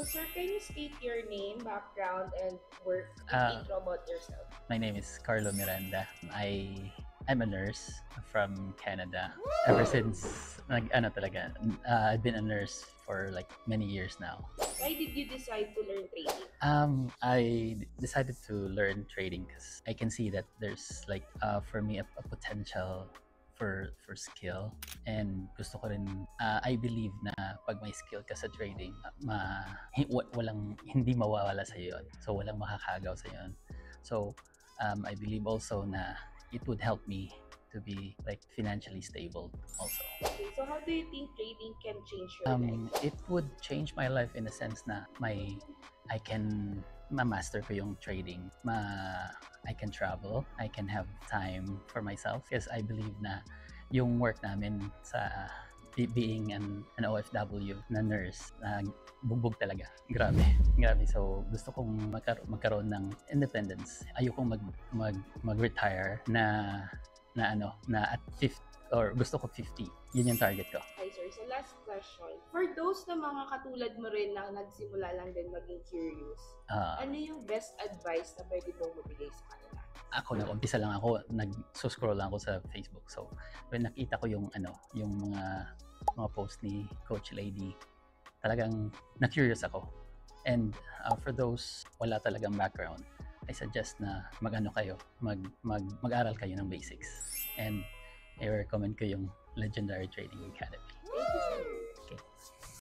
So, sir, can you state your name, background, and work Uh, intro about yourself? my name is Carlo Miranda. I'm a nurse from Canada. Ever since I've been a nurse for like many years now. Why did you decide to learn trading? I decided to learn trading because I can see that there's like for me a potential for skill, and gusto ko rin I believe na pag may skill ka sa trading, walang hindi mawawala sa yun, so walang makakagaw sa yun. So I believe also na it would help me to be like financially stable also. Okay, so how do you think trading can change your life? It would change my life in a sense na I can ma-master ko yung trading. I can travel, I can have time for myself because I believe na yung work namin sa being an OFW na nurse, bugbog talaga. Grabe. Grabe. So, gusto kong magkaroon ng independence. Ayokong mag-retire na at 50 or gusto ko 50. Yun yung target ko. Hi, sir. So, last question. For those na mga katulad mo rin na nagsimula lang din maging curious, ano yung best advice na pwede mong mabigay sa kanila? Ako, nag-umpisa lang ako, nag-scroll lang ako sa Facebook. So, when nakita ko yung mga post ni Coach Lady, talagang na-curious ako. And for those wala talagang background, I suggest na mag-aral kayo ng basics. And I recommend ko yung Legendary Trading Academy.